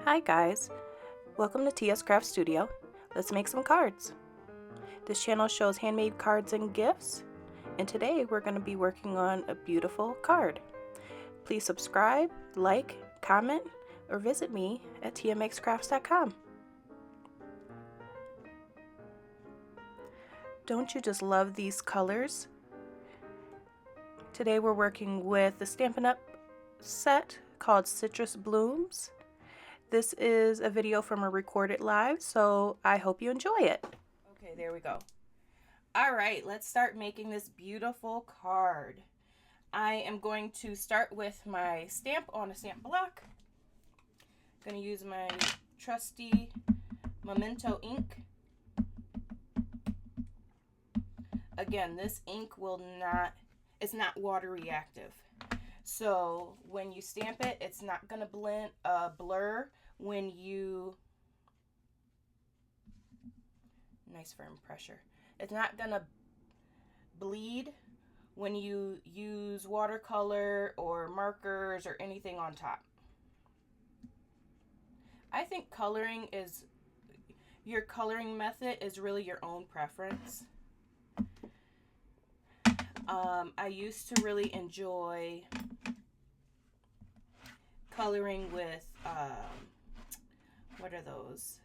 Hi guys, welcome to TS Craft Studio. Let's make some cards. This channel shows handmade cards and gifts, and today we're going to be working on a beautiful card. Please subscribe, like, comment, or visit me at tmxcrafts.com. Don't you just love these colors? Today we're working with the Stampin' Up set called Citrus Blooms. This is a video from a recorded live, so I hope you enjoy it. Okay, there we go. All right, let's start making this beautiful card. I am going to start with my stamp on a stamp block. I'm going to use my trusty Memento ink. Again, this ink will not, it's not water reactive. So when you stamp it, it's not going to blur when you, nice firm pressure. It's not going to bleed when you use watercolor or markers or anything on top. I think coloring is, your coloring method is really your own preference. I used to really enjoy coloring with, what are those?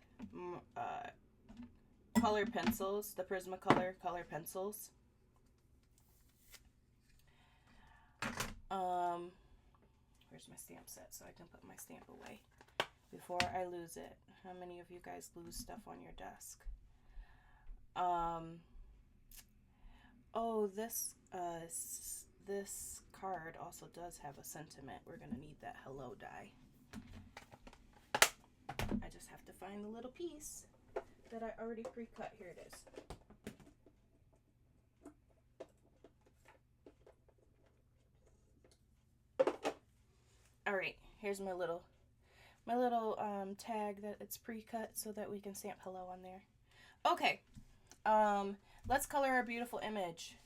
Color pencils, the Prismacolor color pencils. Where's my stamp set so I can put my stamp away before I lose it? How many of you guys lose stuff on your desk? Oh, this card also does have a sentiment. We're gonna need that hello die. I just have to find the little piece that I already pre-cut. Here it is. All right, here's my little tag that it's pre-cut so that we can stamp hello on there. Okay, let's color our beautiful image.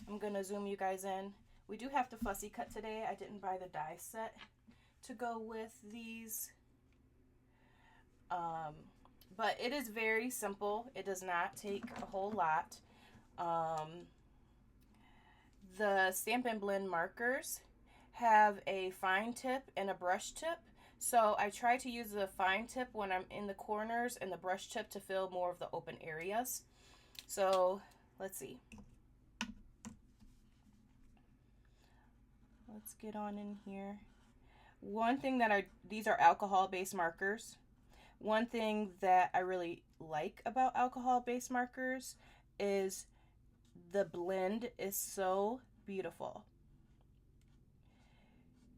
I'm gonna zoom you guys in. We do have to fussy cut today. I didn't buy the die set to go with these. But it is very simple. It does not take a whole lot. The Stampin' Blend markers have a fine tip and a brush tip. So I try to use the fine tip when I'm in the corners and the brush tip to fill more of the open areas. So let's see. Let's get on in here. One thing that these are alcohol-based markers. One thing that I really like about alcohol-based markers is the blend is so beautiful.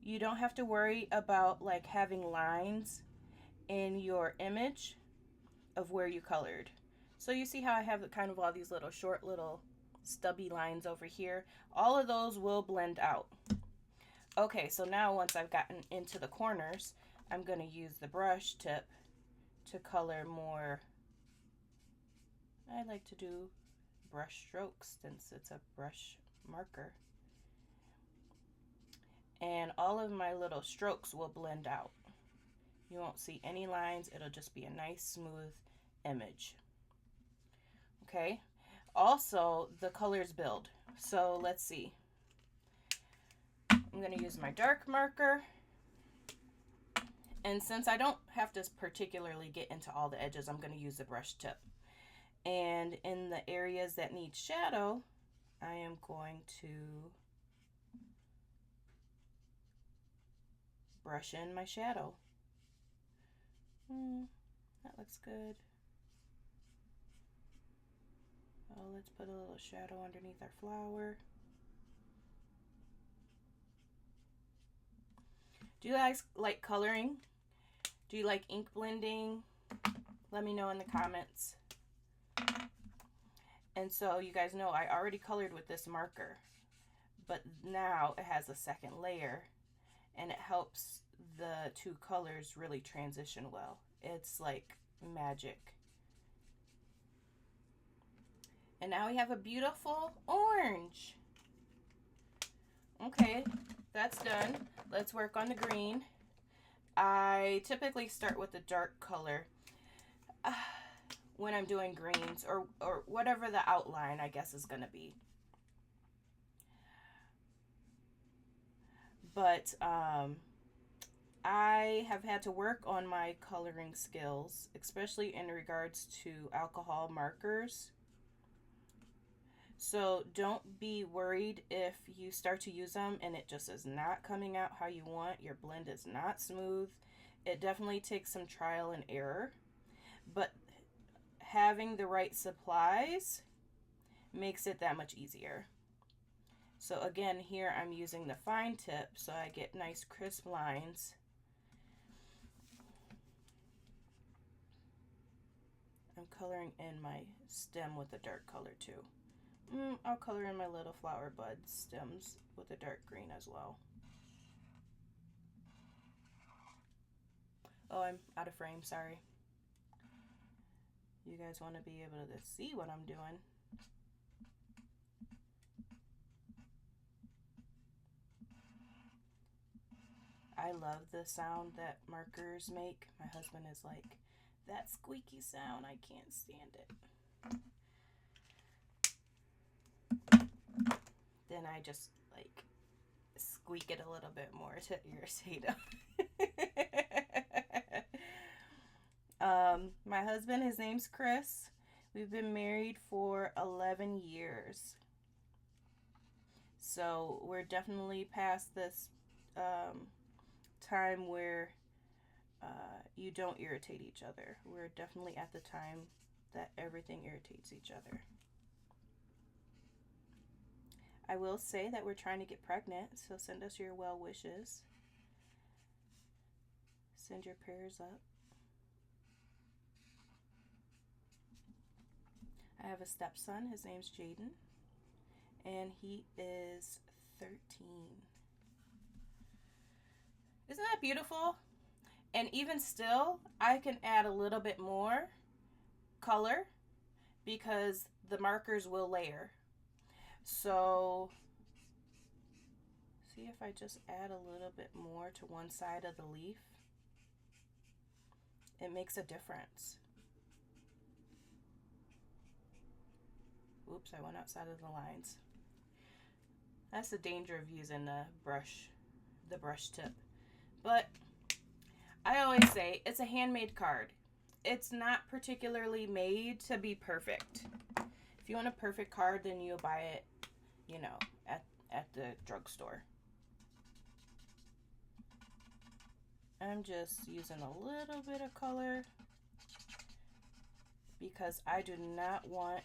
You don't have to worry about like having lines in your image of where you colored. So you see how I have kind of all these little short little stubby lines over here. All of those will blend out. Okay, so now once I've gotten into the corners, I'm going to use the brush tip to color more. I like to do brush strokes since it's a brush marker. And all of my little strokes will blend out. You won't see any lines. It'll just be a nice smooth image. Okay, also the colors build. So let's see. I'm going to use my dark marker. And since I don't have to particularly get into all the edges, I'm going to use the brush tip. And in the areas that need shadow, I am going to brush in my shadow. That looks good. Oh, let's put a little shadow underneath our flower. Do you guys like coloring? Do you like ink blending? Let me know in the comments. And so you guys know I already colored with this marker, but now it has a second layer and it helps the two colors really transition well. It's like magic. And now we have a beautiful orange. Okay, that's done. Let's work on the green. I typically start with a dark color when I'm doing greens or whatever the outline I guess is going to be. But I have had to work on my coloring skills, especially in regards to alcohol markers. So don't be worried if you start to use them and it just is not coming out how you want. Your blend is not smooth. It definitely takes some trial and error, but having the right supplies makes it that much easier. So again, here I'm using the fine tip so I get nice crisp lines. I'm coloring in my stem with a dark color too. I'll color in my little flower bud stems with a dark green as well. Oh, I'm out of frame, sorry. You guys want to be able to see what I'm doing. I love the sound that markers make. My husband is like, that squeaky sound, I can't stand it. Then I just like squeak it a little bit more to irritate him. My husband, his name's Chris. We've been married for 11 years. So we're definitely past this time where you don't irritate each other. We're definitely at the time that everything irritates each other. I will say that we're trying to get pregnant, so send us your well wishes. Send your prayers up. I have a stepson. His name's Jaden, and he is 13. Isn't that beautiful? And even still, I can add a little bit more color because the markers will layer. So see if I just add a little bit more to one side of the leaf, it makes a difference. Oops, I went outside of the lines. That's the danger of using the brush tip. But I always say it's a handmade card. It's not particularly made to be perfect. If you want a perfect card, then you'll buy it, you know, at the drugstore. I'm just using a little bit of color because I do not want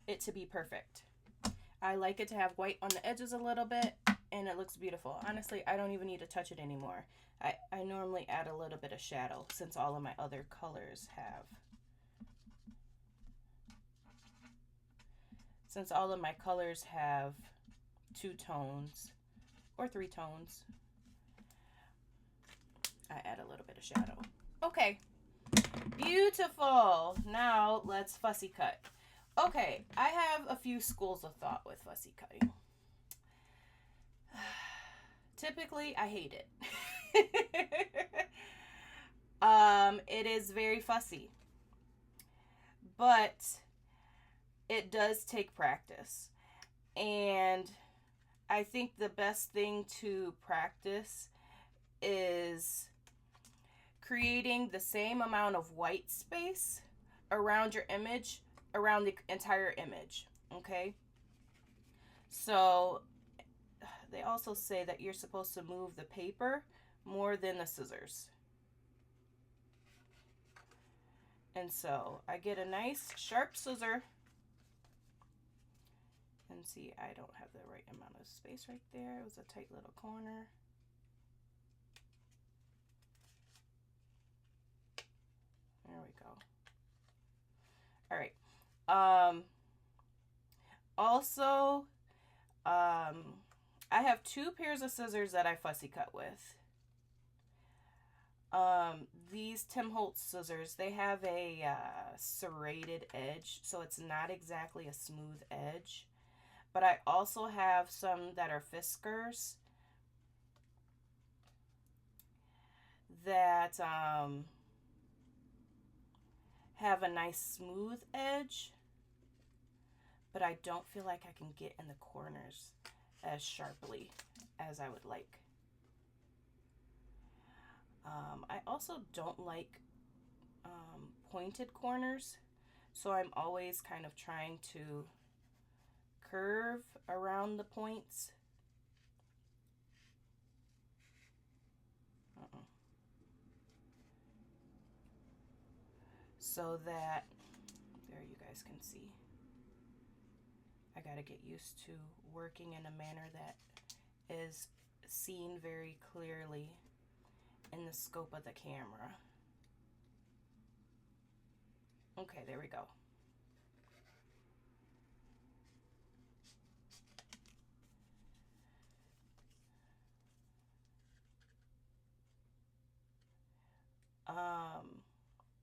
it to be perfect. I like it to have white on the edges a little bit, and it looks beautiful. Honestly, I don't even need to touch it anymore. I normally add a little bit of shadow since all of my other colors have. Since all of my colors have 2 tones or 3 tones, I add a little bit of shadow. Okay, beautiful. Now let's fussy cut. Okay, I have a few schools of thought with fussy cutting. Typically, I hate it. It is very fussy, but it does take practice. And I think the best thing to practice is creating the same amount of white space around your image, around the entire image, okay? So they also say that you're supposed to move the paper more than the scissors. And so I get a nice sharp scissor, and see, I don't have the right amount of space right there. It was a tight little corner. There we go. All right. Also, I have 2 pairs of scissors that I fussy cut with. These Tim Holtz scissors, they have a serrated edge, so it's not exactly a smooth edge. But I also have some that are Fiskars, that have a nice smooth edge, but I don't feel like I can get in the corners as sharply as I would like. I also don't like pointed corners, so I'm always kind of trying to curve around the points. So that, there you guys can see, I gotta get used to working in a manner that is seen very clearly in the scope of the camera. Okay, there we go.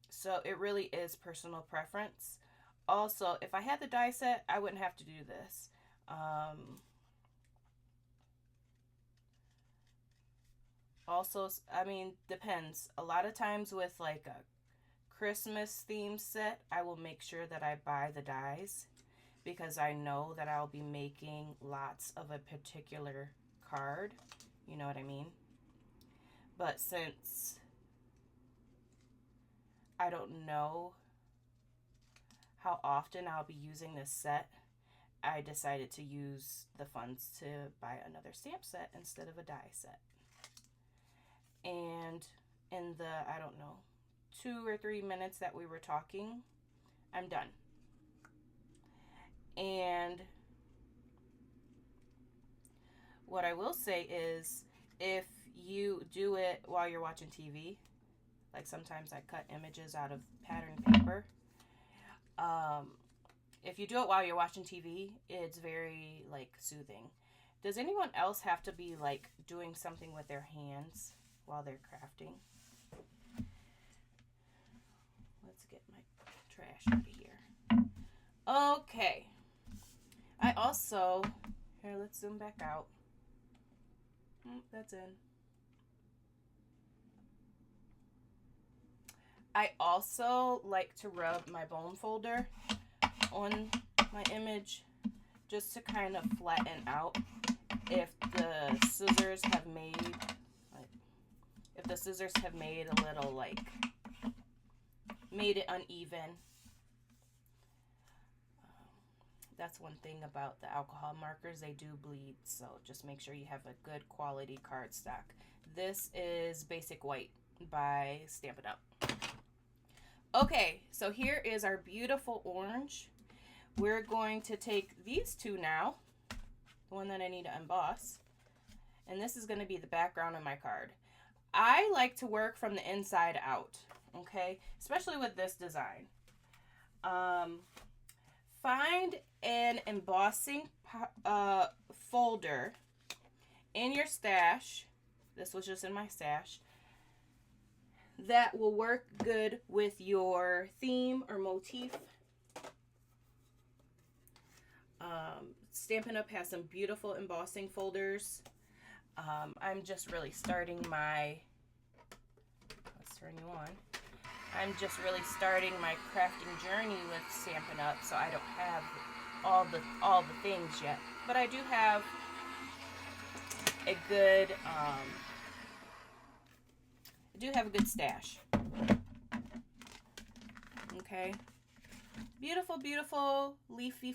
So it really is personal preference. Also, if I had the die set, I wouldn't have to do this. Also, I mean, depends. A lot of times with like a Christmas theme set, I will make sure that I buy the dies because I know that I'll be making lots of a particular card. You know what I mean? But since I don't know how often I'll be using this set, I decided to use the funds to buy another stamp set instead of a die set. And in the, I don't know, 2 or 3 minutes that we were talking, I'm done. And what I will say is, if you do it while you're watching TV, like sometimes I cut images out of pattern paper. If you do it while you're watching TV, it's very like soothing. Does anyone else have to be like doing something with their hands while they're crafting? Let's get my trash out of here. Okay. I also, here, let's zoom back out. That's in. I also like to rub my bone folder on my image just to kind of flatten out if the scissors have made a little like made it uneven. That's one thing about the alcohol markers, they do bleed, so just make sure you have a good quality cardstock. This is Basic White by Stampin' Up. Okay, so here is our beautiful orange. We're going to take these two now, the one that I need to emboss, and this is going to be the background of my card. I like to work from the inside out, okay, especially with this design. Find an embossing folder in your stash. This was just in my stash. That will work good with your theme or motif. Stampin' Up! Has some beautiful embossing folders. I'm just really starting my, let's turn you on. I'm just really starting my crafting journey with Stampin' Up! So I don't have all the things yet. But I do have a good stash. Okay. Beautiful, beautiful leafy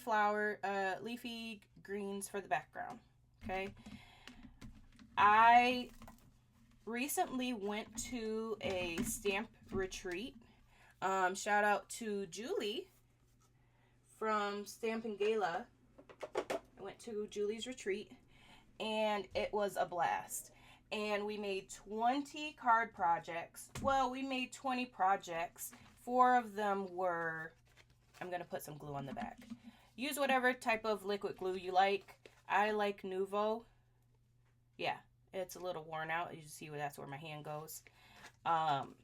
leafy greens for the background. Okay. I recently went to a stamp retreat. Shout out to Julie from Stampin' Gala. I went to Julie's retreat and it was a blast. And we made 20 card projects. Well, we made 20 projects. 4 of them were, I'm going to put some glue on the back. Use whatever type of liquid glue you like. I like Nuvo. Yeah, it's a little worn out. You see that's where my hand goes. Come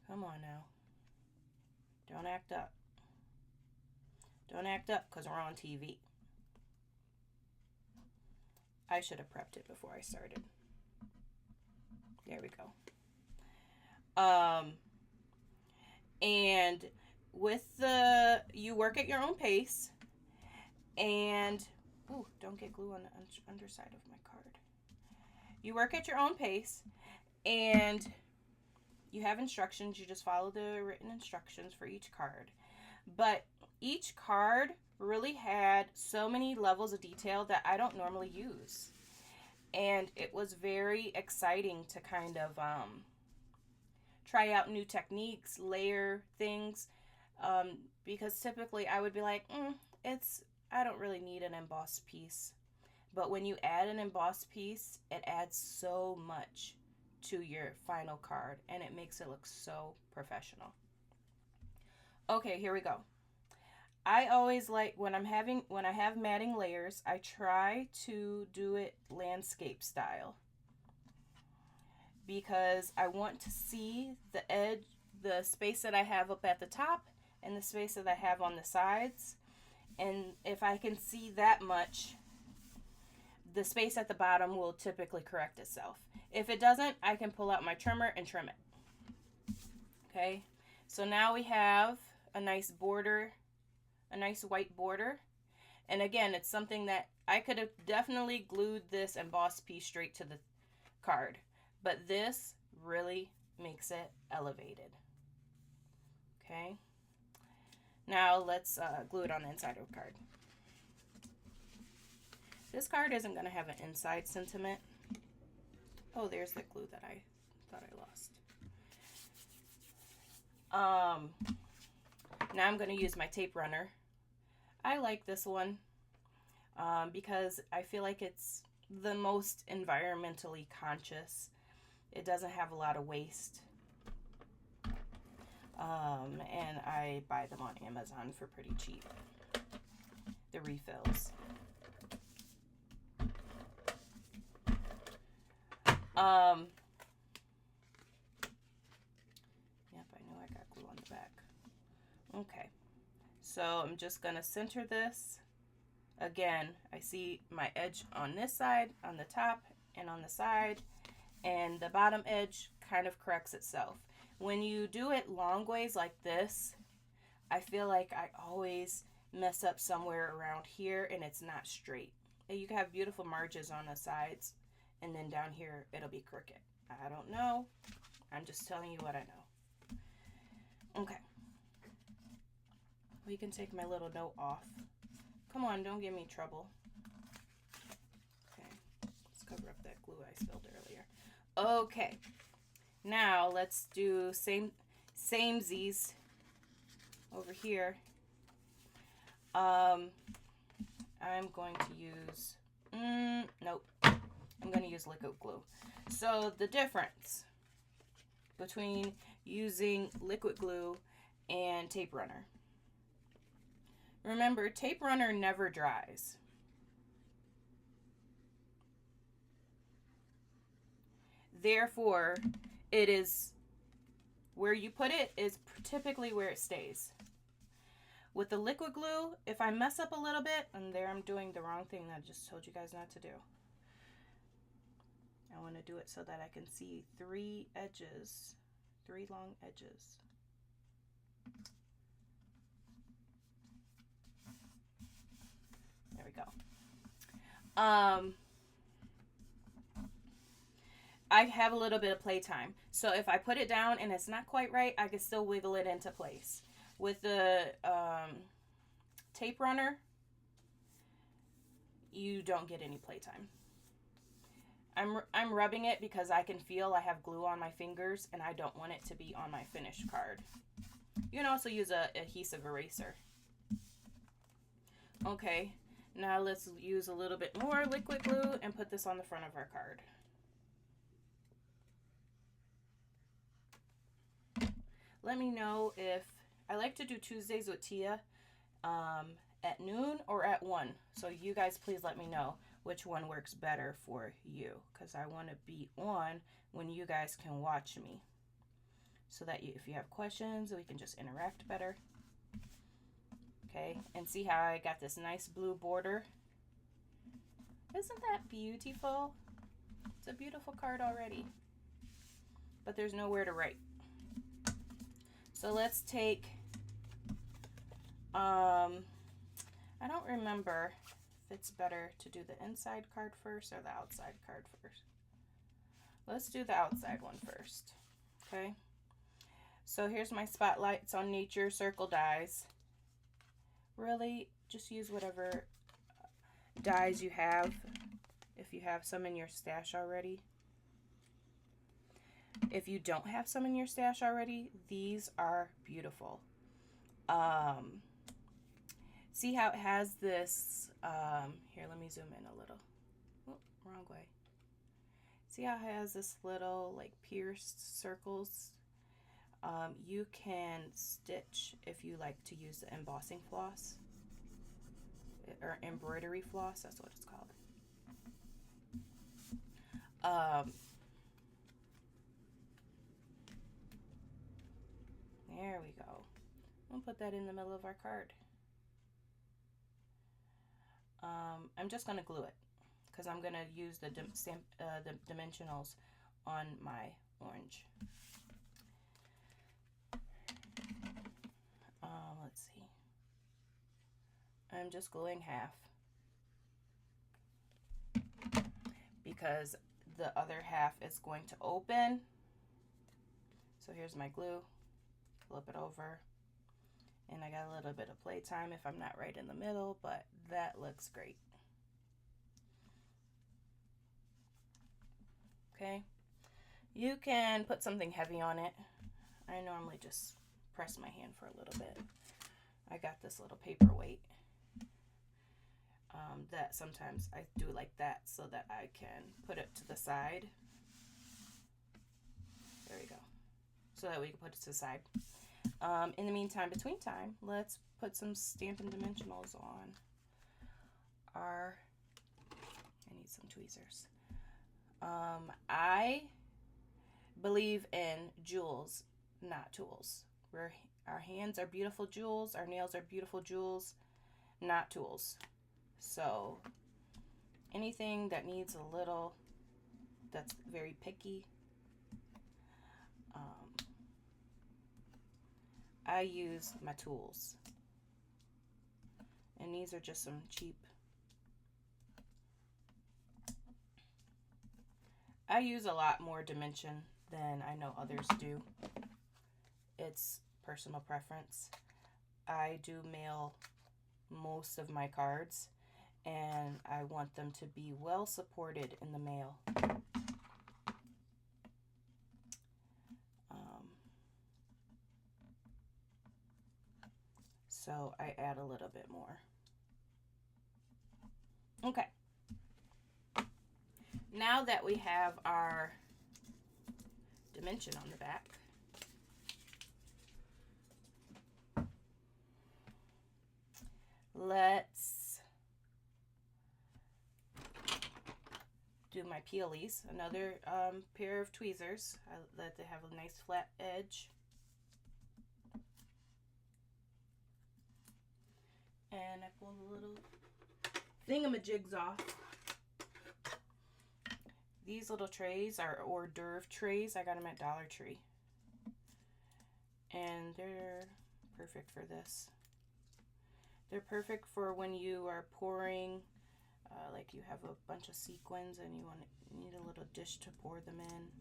on now. Don't act up. Don't act up because we're on TV. I should have prepped it before I started. There we go. And with you work at your own pace, and ooh, don't get glue on the underside of my card. You work at your own pace, and you have instructions. You just follow the written instructions for each card. But each card really had so many levels of detail that I don't normally use. And it was very exciting to kind of try out new techniques, layer things, because typically I would be like, I don't really need an embossed piece. But when you add an embossed piece, it adds so much to your final card, and it makes it look so professional. Okay, here we go. I always like when I have matting layers, I try to do it landscape style, because I want to see the edge, the space that I have up at the top and the space that I have on the sides. And if I can see that much, the space at the bottom will typically correct itself. If it doesn't, I can pull out my trimmer and trim it. Okay, so now we have a nice border, a nice white border. And again, it's something that I could have definitely glued this embossed piece straight to the card, but this really makes it elevated. Okay, now let's glue it on the inside of the card. This card isn't going to have an inside sentiment. Oh, there's the glue that I thought I lost. Now I'm going to use my tape runner. I like this one because I feel like it's the most environmentally conscious. It doesn't have a lot of waste. And I buy them on Amazon for pretty cheap. The refills. Yep, I know I got glue on the back. Okay, so I'm just gonna center this. Again, I see my edge on this side, on the top, and on the side, and the bottom edge kind of corrects itself. When you do it long ways like this, I feel like I always mess up somewhere around here and it's not straight. You can have beautiful margins on the sides, and then down here it'll be crooked. I don't know. I'm just telling you what I know. Okay. We can take my little note off. Come on, don't give me trouble. Okay, let's cover up that glue I spilled earlier. Okay, now let's do samesies over here. I'm going to use, nope, I'm going to use liquid glue. So the difference between using liquid glue and tape runner. Remember, tape runner never dries. Therefore, it is where you put it is typically where it stays. With the liquid glue, if I mess up a little bit, and there I'm doing the wrong thing that I just told you guys not to do. I want to do it so that I can see three long edges. There we go. I have a little bit of playtime. So if I put it down and it's not quite right, I can still wiggle it into place. With the tape runner, you don't get any playtime. I'm rubbing it because I can feel I have glue on my fingers and I don't want it to be on my finished card. You can also use a adhesive eraser. Okay, now let's use a little bit more liquid glue and put this on the front of our card. Let me know if I like to do Tuesdays with Tia at noon or at 1. So you guys please let me know which one works better for you, because I want to be on when you guys can watch me, so that if you have questions, we can just interact better. Okay, and see how I got this nice blue border? Isn't that beautiful? It's a beautiful card already. but there's nowhere to write. So let's take, I don't remember if it's better to do the inside card first or the outside card first. Let's do the outside one first, okay? So here's my Spotlights on Nature circle dies. Really, just use whatever dies you have, if you have some in your stash already. If you don't have some in your stash already, these are beautiful. See how it has this, here, let me zoom in a little. Oh, wrong way. See how it has this little like pierced circles? You can stitch if you like to use the embossing floss or embroidery floss, that's what it's called. There we go. We'll put that in the middle of our card. I'm just going to glue it because I'm going to use the dimensionals on my orange. Let's see. I'm just gluing half because the other half is going to open. So here's my glue. Flip it over. And I got a little bit of playtime if I'm not right in the middle, but that looks great. Okay. You can put something heavy on it. I normally just press my hand for a little bit. I got this little paperweight that sometimes I do like that so that I can put it to the side. There we go. So that we can put it to the side. In the meantime, between time, let's put some Stampin' Dimensionals on our, I need some tweezers. I believe in jewels, not tools. Our hands are beautiful jewels, our nails are beautiful jewels, not tools. So anything that needs a little, that's very picky, I use my tools. And these are just some cheap. I use a lot more dimension than I know others do. It's personal preference. I do mail most of my cards and I want them to be well supported in the mail. So I add a little bit more. Okay. Now that we have our dimension on the back, let's do my peelies. Another pair of tweezers. I let they have a nice flat edge. And I pull the little thingamajigs off. These little trays are hors d'oeuvre trays. I got them at Dollar Tree. And they're perfect for this. They're perfect for when you are pouring, like you have a bunch of sequins and you need a little dish to pour them in.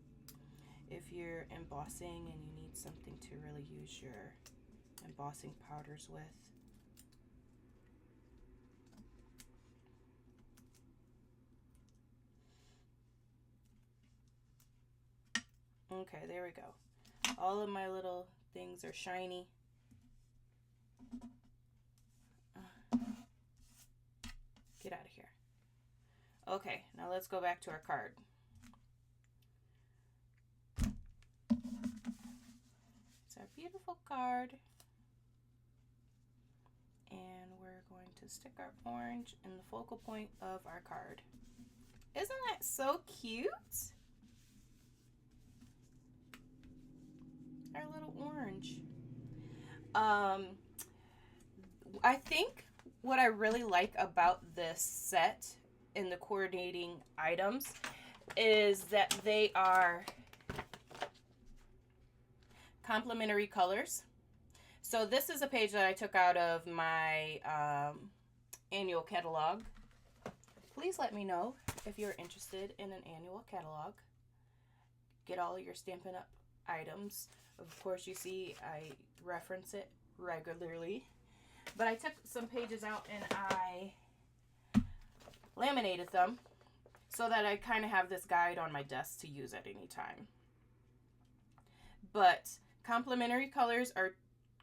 If you're embossing and you need something to really use your embossing powders with. Okay, there we go. All of my little things are shiny. Get out of here. Okay, now let's go back to our card. It's our beautiful card. And we're going to stick our orange in the focal point of our card. Isn't that so cute? Our little orange. I think what I really like about this set in the coordinating items is that they are complementary colors. So this is a page that I took out of my annual catalog. Please let me know if you're interested in an annual catalog. Get all your Stampin' Up! Items. Of course, you see I reference it regularly. But I took some pages out and I laminated them so that I kind of have this guide on my desk to use at any time. But complementary colors are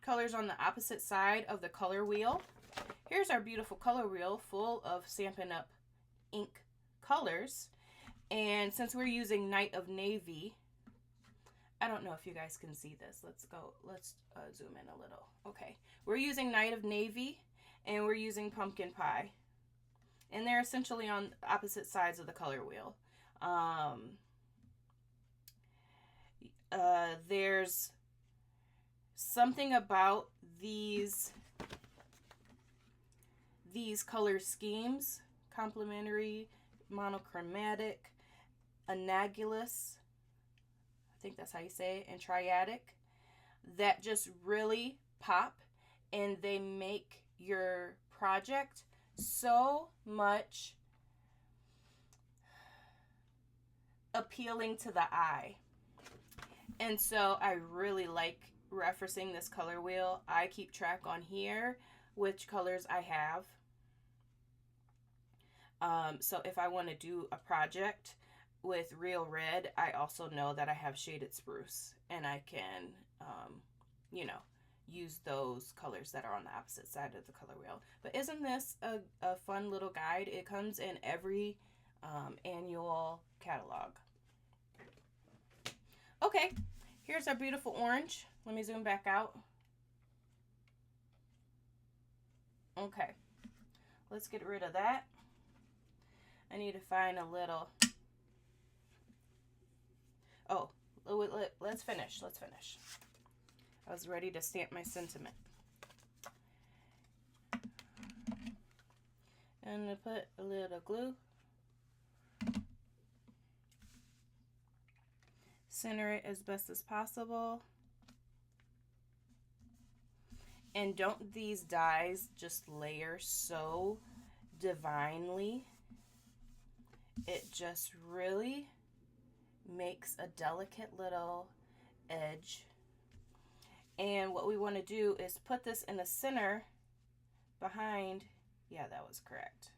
colors on the opposite side of the color wheel. Here's our beautiful color wheel full of Stampin' Up! Ink colors. And since we're using Night of Navy, I don't know if you guys can see this. Let's zoom in a little. Okay, we're using Night of Navy and we're using Pumpkin Pie. And they're essentially on opposite sides of the color wheel. There's something about these color schemes, complementary, monochromatic, analogous, I think that's how you say it, and triadic, that just really pop, and they make your project so much appealing to the eye. And so I really like referencing this color wheel. I keep track on here which colors I have. So if I want to do a project with real red, I also know that I have shaded spruce, and I can, you know, use those colors that are on the opposite side of the color wheel. But isn't this a fun little guide? It comes in every annual catalog. Okay, here's our beautiful orange. Let me zoom back out. Okay, let's get rid of that. I need to find a little... Oh, let's finish. Let's finish. I was ready to stamp my sentiment. And I put a little glue. Center it as best as possible. And don't these dies just layer so divinely? It just really makes a delicate little edge. And what we want to do is put this in the center behind, yeah, that was correct.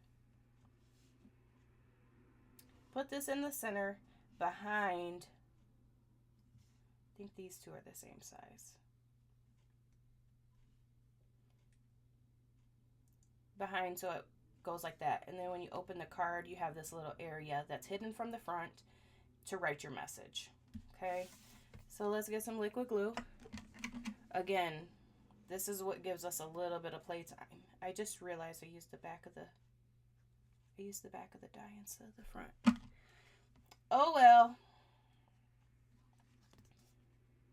Put this in the center behind, I think these two are the same size. Behind, so it goes like that. And then when you open the card, you have this little area that's hidden from the front to write your message. Okay, so let's get some liquid glue. Again, this is what gives us a little bit of playtime. I just realized I used the back of the die instead of the front. Oh well.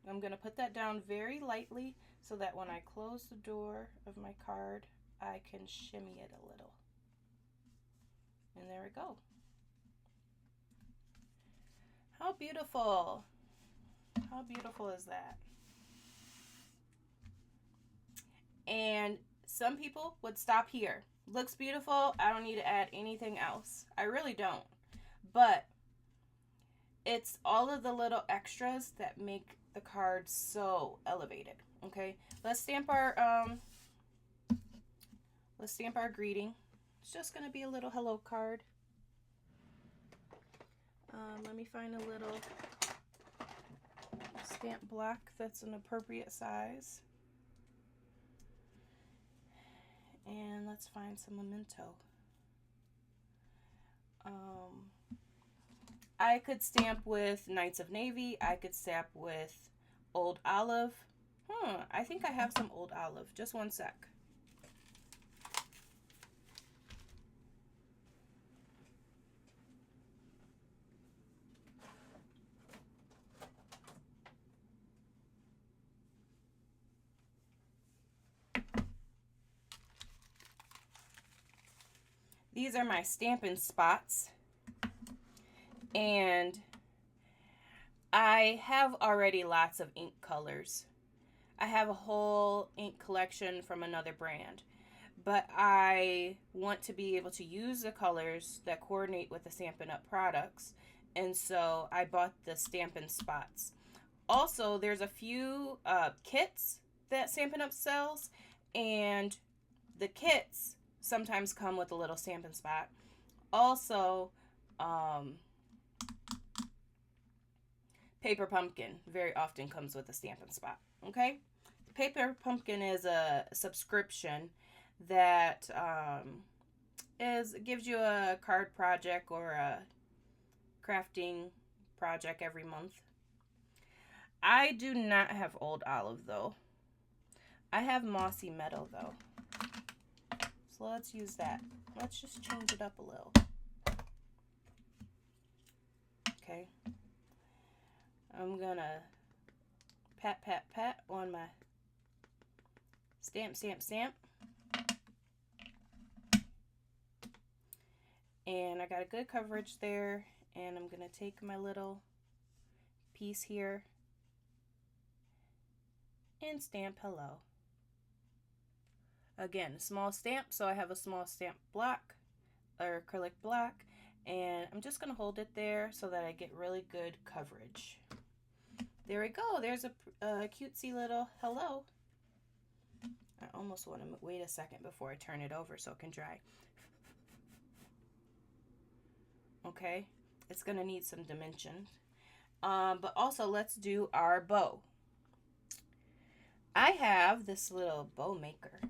I'm gonna put that down very lightly so that when I close the door of my card, I can shimmy it a little. And there we go. How beautiful. How beautiful is that? And some people would stop here. Looks beautiful. I don't need to add anything else. I really don't. But it's all of the little extras that make the card so elevated. Okay, let's stamp our greeting. It's just gonna be a little hello card. Let me find a little stamp block that's an appropriate size. And let's find some Memento. I could stamp with Knights of Navy. I could stamp with Old Olive. I think I have some Old Olive. Just one sec. These are my Stampin Spots, and I have already lots of ink colors. I have a whole ink collection from another brand, but I want to be able to use the colors that coordinate with the Stampin' Up! Products, and so I bought the Stampin' Spots. Also, there's a few kits that Stampin' Up! Sells, and the kits sometimes come with a little Stampin' Spot. Also, um, Paper Pumpkin very often comes with a Stampin' Spot. Okay? Paper Pumpkin is a subscription that is gives you a card project or a crafting project every month. I do not have Old Olive though. I have Mossy Meadow though. So let's use that. Let's just change it up a little. Okay. I'm gonna pat, pat, pat on my stamp, stamp, stamp. And I got a good coverage there. And I'm gonna take my little piece here and stamp hello. Again, small stamp, so I have a small stamp block or acrylic block, and I'm just gonna hold it there so that I get really good coverage. There we go. There's a cutesy little hello. I almost want to wait a second before I turn it over so it can dry. Okay, it's gonna need some dimension. But also let's do our bow. I have this little bow maker.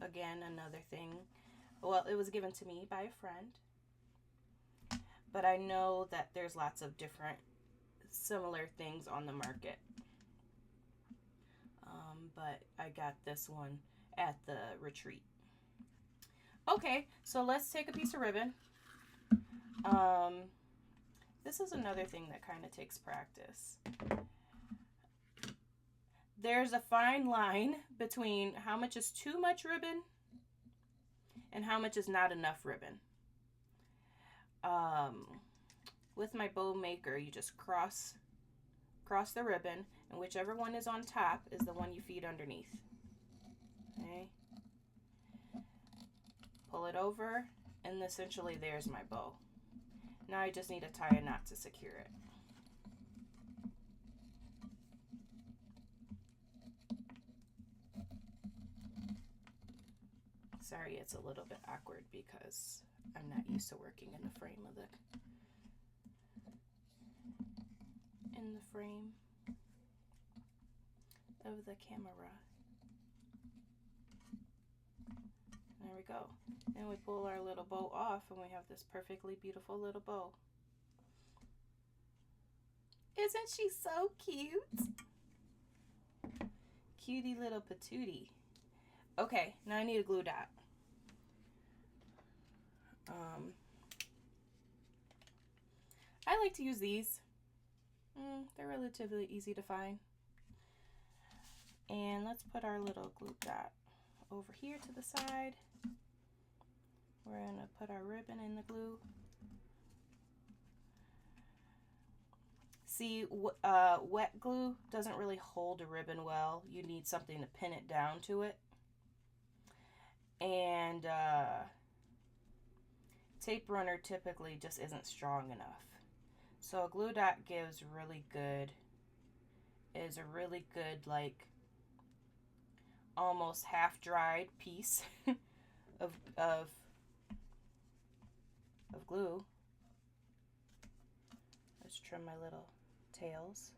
Again, another thing. Well, it was given to me by a friend. But I know that there's lots of different similar things on the market. But I got this one at the retreat. Okay, so let's take a piece of ribbon. This is another thing that kind of takes practice. There's a fine line between how much is too much ribbon and how much is not enough ribbon. With my bow maker, you just cross the ribbon, and whichever one is on top is the one you feed underneath. Okay. Pull it over, and essentially there's my bow. Now I just need to tie a knot to secure it. Sorry, it's a little bit awkward because I'm not used to working in the frame of the camera. There we go. And we pull our little bow off and we have this perfectly beautiful little bow. Isn't she so cute? Cutie little patootie. Okay, now I need a glue dot. I like to use these. They're relatively easy to find. And let's put our little glue dot over here to the side. We're going to put our ribbon in the glue. See, wet glue doesn't really hold a ribbon well. You need something to pin it down to it. And tape runner typically just isn't strong enough. So a glue dot gives is a really good, like, almost half-dried piece of glue. Let's trim my little tails.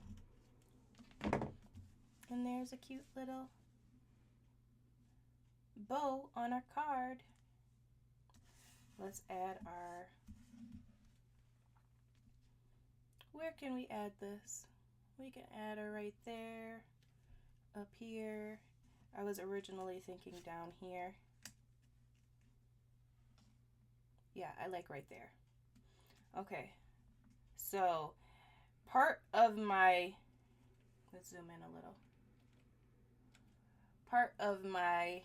And there's a cute little bow on our card. Let's add our, where can we add this? We can add her right there, up here. I was originally thinking down here. Yeah, I like right there. Okay, so part of my, let's zoom in a little. Part of my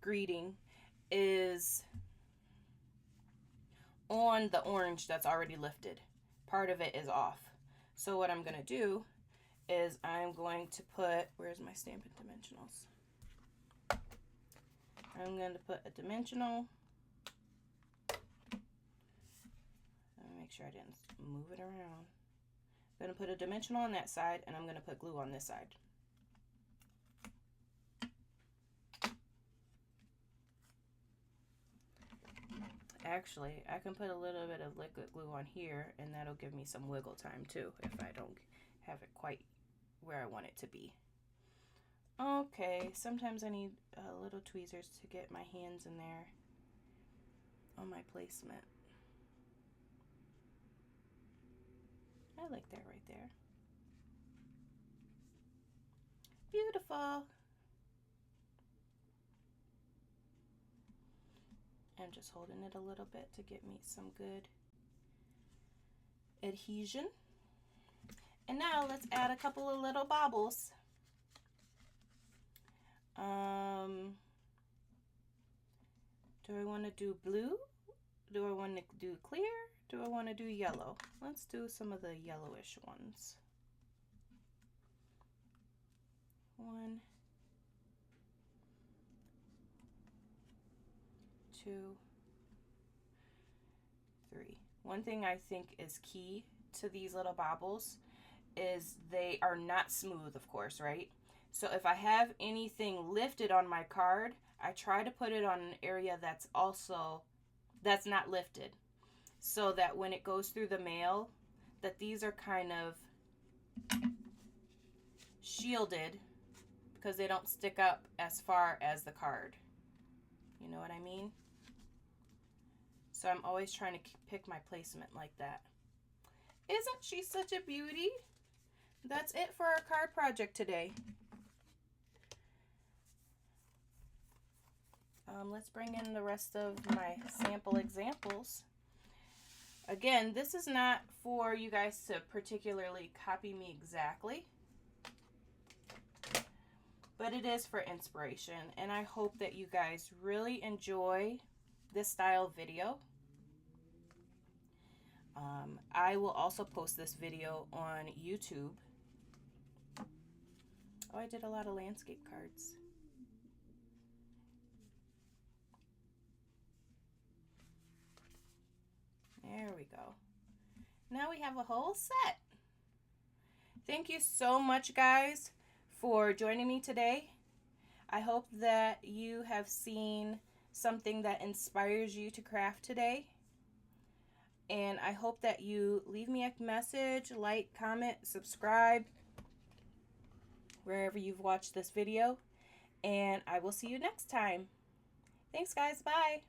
greeting is on the orange that's already lifted. Part of it is off. So what I'm going to do is I'm going to put, where's my Stampin' Dimensionals? I'm going to put a dimensional. Let me make sure I didn't move it around. I'm going to put a dimensional on that side, and I'm going to put glue on this side. Actually, I can put a little bit of liquid glue on here, and that'll give me some wiggle time too if I don't have it quite where I want it to be. Okay, sometimes I need little tweezers to get my hands in there on my placement. I like that right there. Beautiful. I'm just holding it a little bit to get me some good adhesion. And now let's add a couple of little bobbles. Do I want to do blue? Do I want to do clear? Do I want to do yellow? Let's do some of the yellowish ones. 1, 2, 3. One thing I think is key to these little bobbles is they are not smooth, of course, right? So if I have anything lifted on my card, I try to put it on an area that's not lifted, so that when it goes through the mail, that these are kind of shielded because they don't stick up as far as the card. You know what I mean? So I'm always trying to pick my placement like that. Isn't she such a beauty? That's it for our card project today. Let's bring in the rest of my sample examples. Again, this is not for you guys to particularly copy me exactly, but it is for inspiration, and I hope that you guys really enjoy this style video. I will also post this video on YouTube. Oh, I did a lot of landscape cards. There we go. Now we have a whole set. Thank you so much, guys, for joining me today. I hope that you have seen something that inspires you to craft today. And I hope that you leave me a message, like, comment, subscribe, wherever you've watched this video. And I will see you next time. Thanks, guys. Bye.